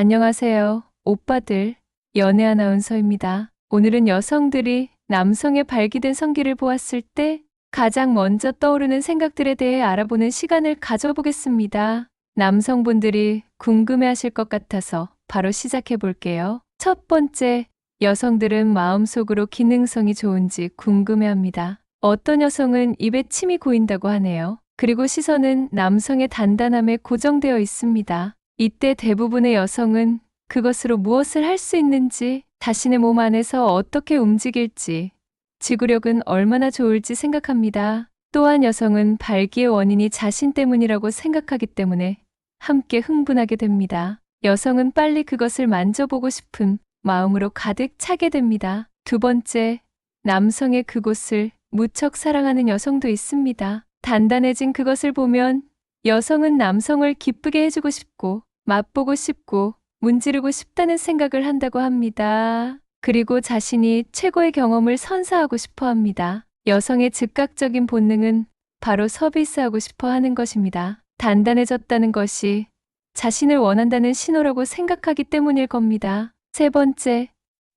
안녕하세요, 오빠들. 연애 아나운서입니다. 오늘은 여성들이 남성의 발기된 성기를 보았을 때 가장 먼저 떠오르는 생각들에 대해 알아보는 시간을 가져보겠습니다. 남성분들이 궁금해하실 것 같아서 바로 시작해 볼게요. 첫 번째, 여성들은 마음속으로 기능성이 좋은지 궁금해합니다. 어떤 여성은 입에 침이 고인다고 하네요. 그리고 시선은 남성의 단단함에 고정되어 있습니다. 이때 대부분의 여성은 그것으로 무엇을 할 수 있는지, 자신의 몸 안에서 어떻게 움직일지, 지구력은 얼마나 좋을지 생각합니다. 또한 여성은 발기의 원인이 자신 때문이라고 생각하기 때문에 함께 흥분하게 됩니다. 여성은 빨리 그것을 만져보고 싶은 마음으로 가득 차게 됩니다. 두 번째, 남성의 그곳을 무척 사랑하는 여성도 있습니다. 단단해진 그것을 보면 여성은 남성을 기쁘게 해주고 싶고 맛보고 싶고 문지르고 싶다는 생각을 한다고 합니다. 그리고 자신이 최고의 경험을 선사하고 싶어 합니다. 여성의 즉각적인 본능은 바로 서비스하고 싶어 하는 것입니다. 단단해졌다는 것이 자신을 원한다는 신호라고 생각하기 때문일 겁니다. 세 번째,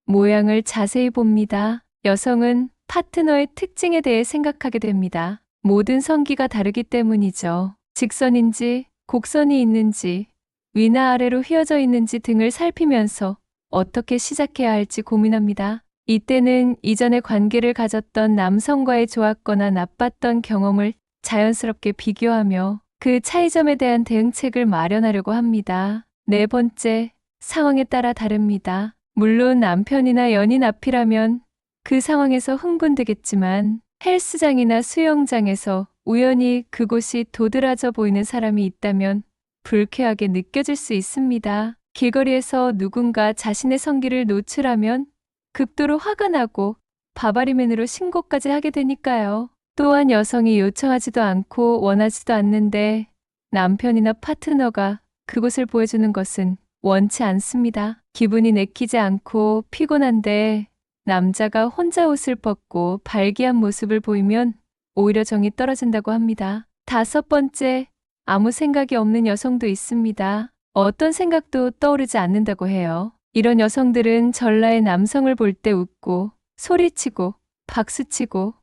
모양을 자세히 봅니다. 여성은 파트너의 특징에 대해 생각하게 됩니다. 모든 성기가 다르기 때문이죠. 직선인지 곡선이 있는지 위나 아래로 휘어져 있는지 등을 살피면서 어떻게 시작해야 할지 고민합니다. 이때는 이전에 관계를 가졌던 남성과의 좋았거나 나빴던 경험을 자연스럽게 비교하며 그 차이점에 대한 대응책을 마련하려고 합니다. 네 번째, 상황에 따라 다릅니다. 물론 남편이나 연인 앞이라면 그 상황에서 흥분되겠지만 헬스장이나 수영장에서 우연히 그곳이 도드라져 보이는 사람이 있다면 불쾌하게 느껴질 수 있습니다. 길거리에서 누군가 자신의 성기를 노출하면 극도로 화가 나고 바바리맨으로 신고까지 하게 되니까요. 또한 여성이 요청하지도 않고 원하지도 않는데 남편이나 파트너가 그곳을 보여주는 것은 원치 않습니다. 기분이 내키지 않고 피곤한데 남자가 혼자 옷을 벗고 발기한 모습을 보이면 오히려 정이 떨어진다고 합니다. 다섯 번째, 아무 생각이 없는 여성도 있습니다. 어떤 생각도 떠오르지 않는다고 해요. 이런 여성들은 전라의 남성을 볼 때 웃고 소리치고 박수치고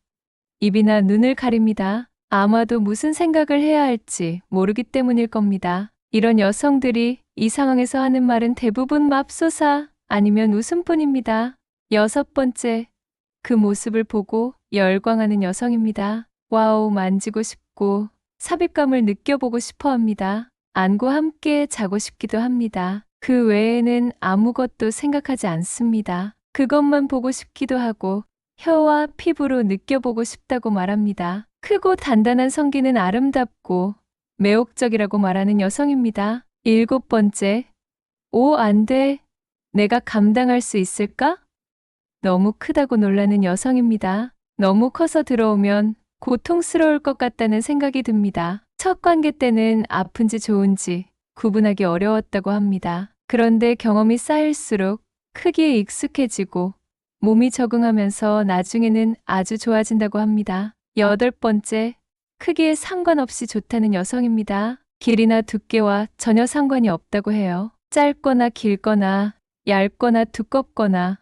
입이나 눈을 가립니다. 아마도 무슨 생각을 해야 할지 모르기 때문일 겁니다. 이런 여성들이 이 상황에서 하는 말은 대부분 맙소사 아니면 웃음뿐입니다. 여섯 번째, 그 모습을 보고 열광하는 여성입니다. 와우, 만지고 싶고 삽입감을 느껴보고 싶어 합니다. 안고 함께 자고 싶기도 합니다. 그 외에는 아무것도 생각하지 않습니다. 그것만 보고 싶기도 하고 혀와 피부로 느껴보고 싶다고 말합니다. 크고 단단한 성기는 아름답고 매혹적이라고 말하는 여성입니다. 일곱 번째, 오, 안 돼. 내가 감당할 수 있을까? 너무 크다고 놀라는 여성입니다. 너무 커서 들어오면 고통스러울 것 같다는 생각이 듭니다. 첫 관계 때는 아픈지 좋은지 구분하기 어려웠다고 합니다. 그런데 경험이 쌓일수록 크기에 익숙해지고 몸이 적응하면서 나중에는 아주 좋아진다고 합니다. 여덟 번째, 크기에 상관없이 좋다는 여성입니다. 길이나 두께와 전혀 상관이 없다고 해요. 짧거나 길거나 얇거나 두껍거나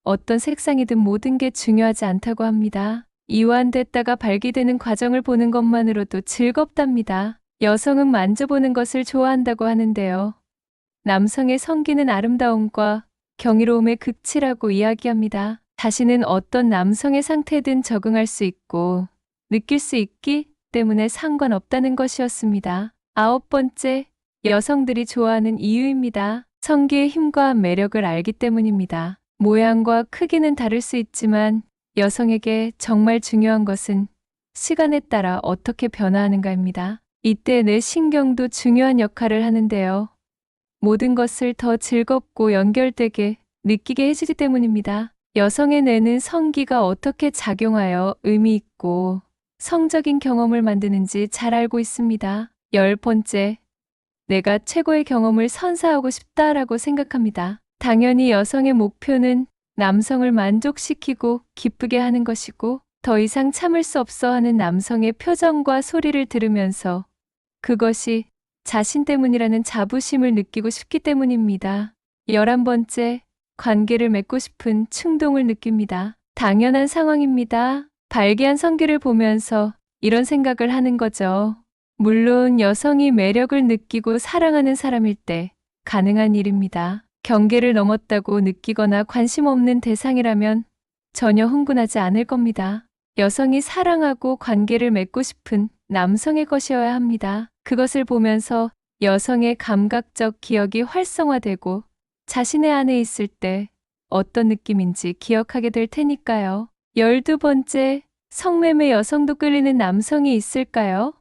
어떤 색상이든 모든 게 중요하지 않다고 합니다. 이완됐다가 발기되는 과정을 보는 것만으로도 즐겁답니다. 여성은 만져보는 것을 좋아한다고 하는데요. 남성의 성기는 아름다움과 경이로움의 극치라고 이야기합니다. 자신은 어떤 남성의 상태든 적응할 수 있고 느낄 수 있기 때문에 상관없다는 것이었습니다. 아홉 번째, 여성들이 좋아하는 이유입니다. 성기의 힘과 매력을 알기 때문입니다. 모양과 크기는 다를 수 있지만 여성에게 정말 중요한 것은 시간에 따라 어떻게 변화하는가입니다. 이때 내 신경도 중요한 역할을 하는데요. 모든 것을 더 즐겁고 연결되게 느끼게 해주기 때문입니다. 여성의 뇌는 성기가 어떻게 작용하여 의미 있고 성적인 경험을 만드는지 잘 알고 있습니다. 열 번째, 내가 최고의 경험을 선사하고 싶다라고 생각합니다. 당연히 여성의 목표는 남성을 만족시키고 기쁘게 하는 것이고 더 이상 참을 수 없어 하는 남성의 표정과 소리를 들으면서 그것이 자신 때문이라는 자부심을 느끼고 싶기 때문입니다. 11번째, 관계를 맺고 싶은 충동을 느낍니다. 당연한 상황입니다. 발기한 성기를 보면서 이런 생각을 하는 거죠. 물론 여성이 매력을 느끼고 사랑하는 사람일 때 가능한 일입니다. 경계를 넘었다고 느끼거나 관심 없는 대상이라면 전혀 흥분하지 않을 겁니다. 여성이 사랑하고 관계를 맺고 싶은 남성의 것이어야 합니다. 그것을 보면서 여성의 감각적 기억이 활성화되고 자신의 안에 있을 때 어떤 느낌인지 기억하게 될 테니까요. 12번째, 성매매 여성도 끌리는 남성이 있을까요?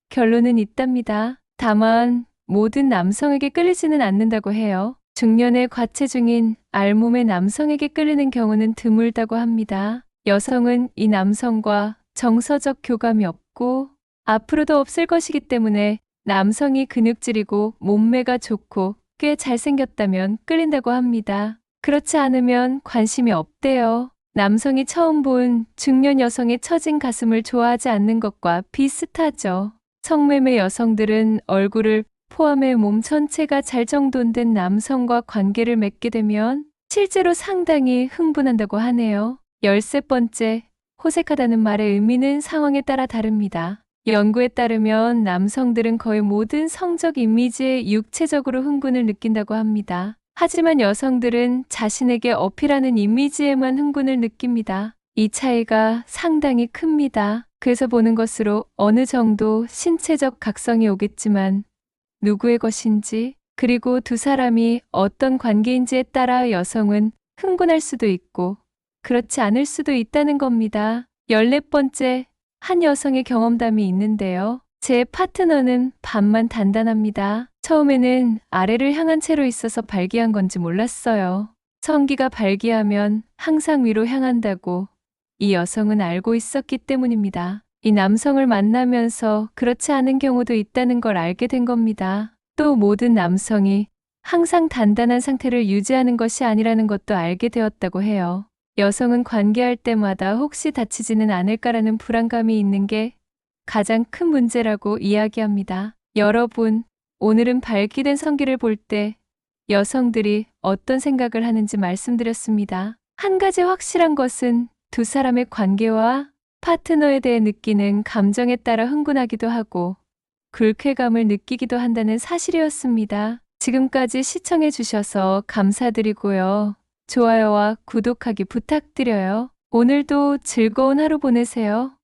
결론은 있답니다. 다만 모든 남성에게 끌리지는 않는다고 해요. 중년의 과체중인 알몸의 남성에게 끌리는 경우는 드물다고 합니다. 여성은 이 남성과 정서적 교감이 없고 앞으로도 없을 것이기 때문에 남성이 근육질이고 몸매가 좋고 꽤 잘생겼다면 끌린다고 합니다. 그렇지 않으면 관심이 없대요. 남성이 처음 본 중년 여성의 처진 가슴을 좋아하지 않는 것과 비슷하죠. 성매매 여성들은 얼굴을 포함해 몸 전체가 잘 정돈된 남성과 관계를 맺게 되면 실제로 상당히 흥분한다고 하네요. 13번째, 호색하다는 말의 의미는 상황에 따라 다릅니다. 연구에 따르면 남성들은 거의 모든 성적 이미지에 육체적으로 흥분을 느낀다고 합니다. 하지만 여성들은 자신에게 어필하는 이미지에만 흥분을 느낍니다. 이 차이가 상당히 큽니다. 그래서 보는 것으로 어느 정도 신체적 각성이 오겠지만 누구의 것인지 그리고 두 사람이 어떤 관계인지에 따라 여성은 흥분할 수도 있고 그렇지 않을 수도 있다는 겁니다. 14번째, 한 여성의 경험담이 있는데요. 제 파트너는 반만 단단합니다. 처음에는 아래를 향한 채로 있어서 발기한 건지 몰랐어요. 성기가 발기하면 항상 위로 향한다고 이 여성은 알고 있었기 때문입니다. 이 남성을 만나면서 그렇지 않은 경우도 있다는 걸 알게 된 겁니다. 또 모든 남성이 항상 단단한 상태를 유지하는 것이 아니라는 것도 알게 되었다고 해요. 여성은 관계할 때마다 혹시 다치지는 않을까라는 불안감이 있는 게 가장 큰 문제라고 이야기합니다. 여러분, 오늘은 발기된 성기를 볼 때 여성들이 어떤 생각을 하는지 말씀드렸습니다. 한 가지 확실한 것은 두 사람의 관계와 파트너에 대해 느끼는 감정에 따라 흥분하기도 하고 불쾌감을 느끼기도 한다는 사실이었습니다. 지금까지 시청해 주셔서 감사드리고요. 좋아요와 구독하기 부탁드려요. 오늘도 즐거운 하루 보내세요.